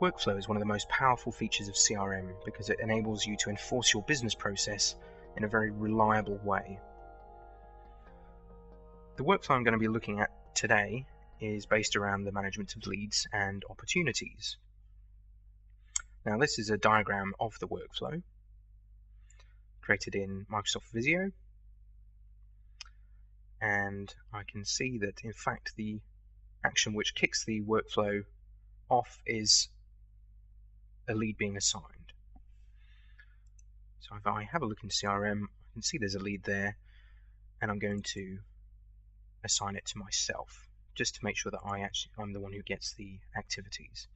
Workflow is one of the most powerful features of CRM because it enables you to enforce your business process in a very reliable way. The workflow I'm going to be looking at today is based around the management of leads and opportunities. Now, this is a diagram of the workflow created in Microsoft Visio, and I can see that in fact the action which kicks the workflow off is a lead being assigned. So if I have a look in CRM, I can see there's a lead there, and I'm going to assign it to myself just to make sure that I'm the one who gets the activities.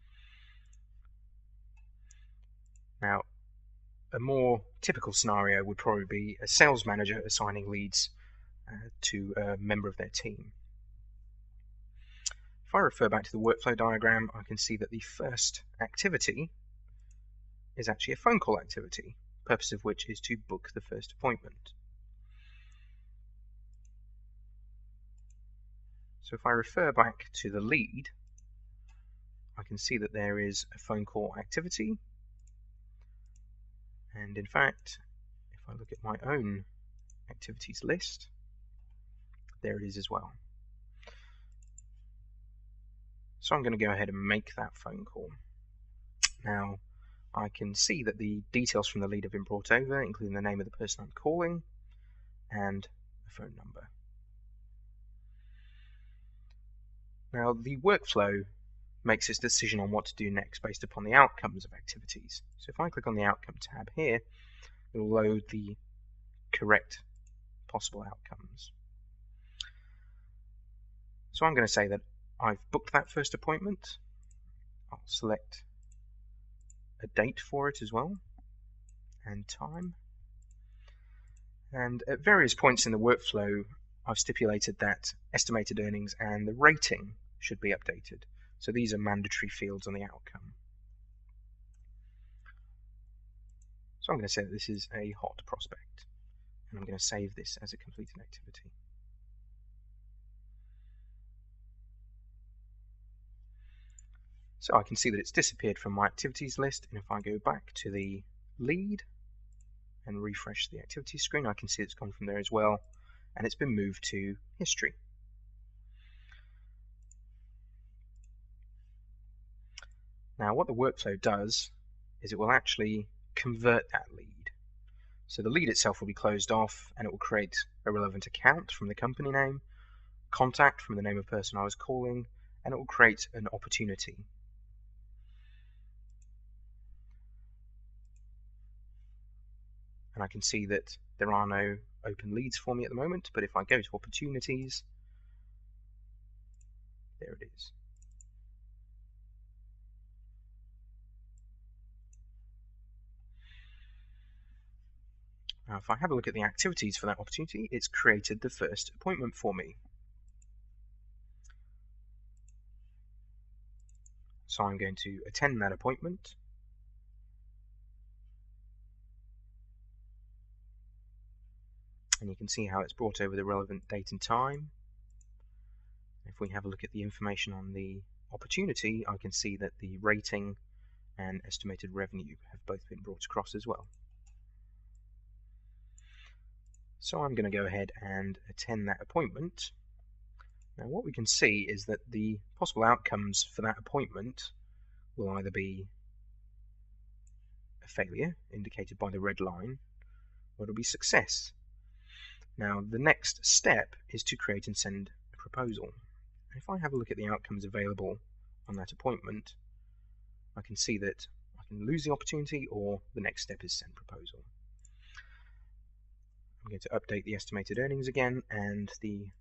Now, a more typical scenario would probably be a sales manager assigning leads to a member of their team. If I refer back to the workflow diagram, I can see that the first activity is actually a phone call activity, the purpose of which is to book the first appointment. So if I refer back to the lead, I can see that there is a phone call activity, and in fact, if I look at my own activities list, there it is as well. So I'm going to go ahead and make that phone call. Now, I can see that the details from the lead have been brought over, including the name of the person I'm calling and a phone number. Now, the workflow makes its decision on what to do next based upon the outcomes of activities. So if I click on the Outcome tab here, it will load the correct possible outcomes. So I'm going to say that I've booked that first appointment. I'll select a date for it as well, and time. And at various points in the workflow, I've stipulated that estimated earnings and the rating should be updated. So these are mandatory fields on the outcome. So I'm going to say that this is a hot prospect, and I'm going to save this as a completed activity. So I can see that it's disappeared from my activities list, and if I go back to the lead and refresh the activities screen, I can see it's gone from there as well, and it's been moved to history. Now, what the workflow does is it will actually convert that lead. So the lead itself will be closed off, and it will create a relevant account from the company name, contact from the name of the person I was calling, and it will create an opportunity. And I can see that there are no open leads for me at the moment, but if I go to opportunities, there it is. Now, if I have a look at the activities for that opportunity, it's created the first appointment for me. So I'm going to attend that appointment. And you can see how it's brought over the relevant date and time. If we have a look at the information on the opportunity, I can see that the rating and estimated revenue have both been brought across as well. So I'm going to go ahead and attend that appointment. Now, what we can see is that the possible outcomes for that appointment will either be a failure, indicated by the red line, or it'll be success. Now, the next step is to create and send a proposal. If I have a look at the outcomes available on that appointment, I can see that I can lose the opportunity, or the next step is send proposal. I'm going to update the estimated earnings again, and the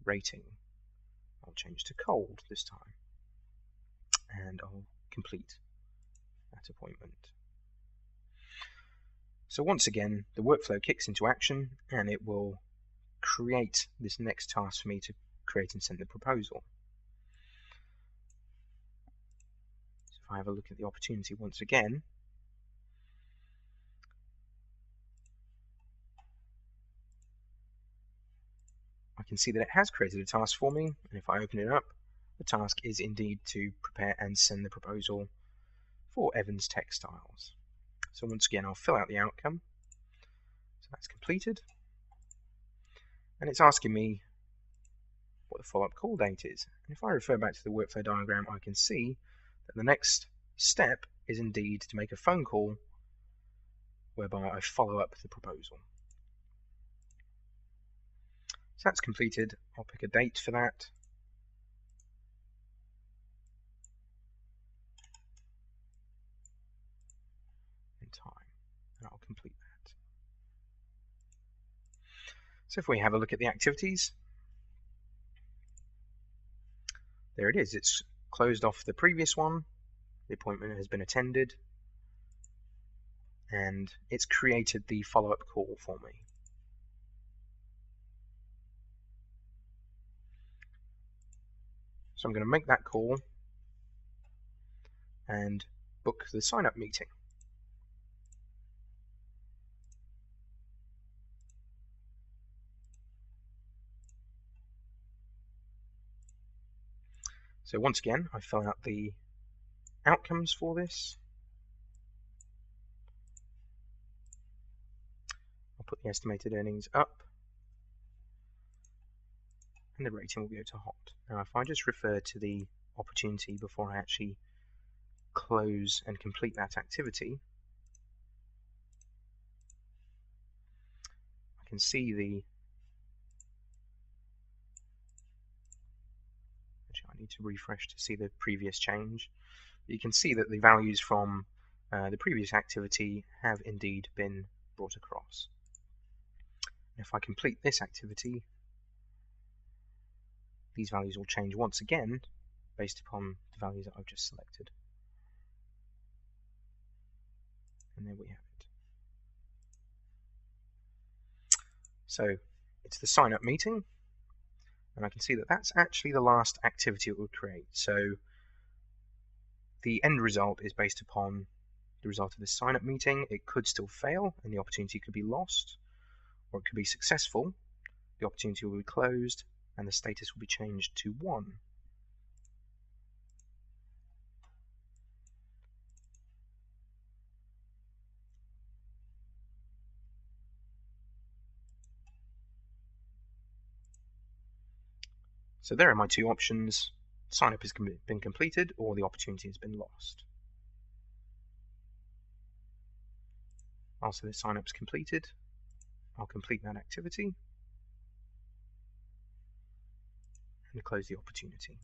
rating I'll change to cold this time, and I'll complete that appointment. So once again, the workflow kicks into action, and it will create this next task for me to create and send the proposal. So if I have a look at the opportunity once again, I can see that it has created a task for me, and if I open it up, the task is indeed to prepare and send the proposal for Evans Textiles. So once again, I'll fill out the outcome. So that's completed. And it's asking me what the follow-up call date is. And if I refer back to the workflow diagram, I can see that the next step is indeed to make a phone call whereby I follow up the proposal. So that's completed. I'll pick a date for that. And time. And I'll complete that. So if we have a look at the activities, there it is. It's closed off the previous one. The appointment has been attended. And it's created the follow-up call for me. So I'm going to make that call and book the sign-up meeting. So once again, I fill out the outcomes for this. I'll put the estimated earnings up, and the rating will go to hot. Now if I just refer to the opportunity before I actually close and complete that activity, I can see the I need to refresh to see the previous change. You can see that the values from the previous activity have indeed been brought across. If I complete this activity, these values will change once again based upon the values that I've just selected. And there we have it. So it's the sign-up meeting. And I can see that that's actually the last activity it will create. So the end result is based upon the result of this sign-up meeting. It could still fail and the opportunity could be lost, or it could be successful. The opportunity will be closed and the status will be changed to 1. So there are my two options. Sign-up has been completed or the opportunity has been lost. Also, the sign-up is completed. I'll complete that activity and close the opportunity.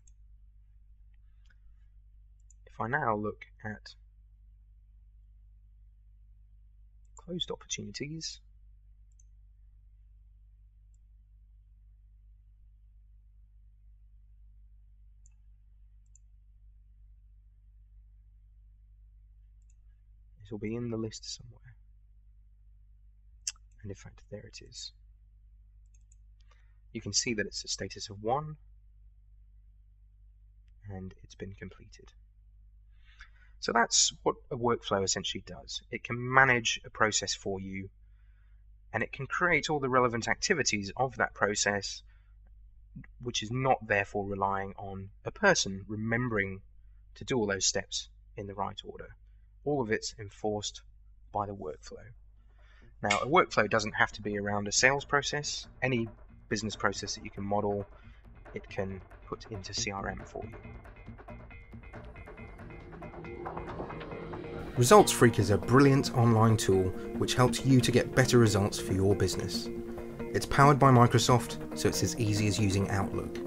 If I now look at closed opportunities, it will be in the list somewhere. And in fact, there it is. You can see that it's a status of 1 and it's been completed. So that's what a workflow essentially does. It can manage a process for you and it can create all the relevant activities of that process, which is not therefore relying on a person remembering to do all those steps in the right order. All of it's enforced by the workflow. Now, a workflow doesn't have to be around a sales process. Any business process that you can model, it can put into CRM for you. Results Freak is a brilliant online tool which helps you to get better results for your business. It's powered by Microsoft, so it's as easy as using Outlook.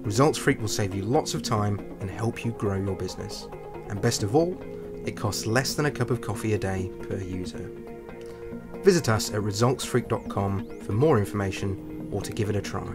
Results Freak will save you lots of time and help you grow your business. And best of all, it costs less than a cup of coffee a day per user. Visit us at resultsfreak.com for more information or to give it a try.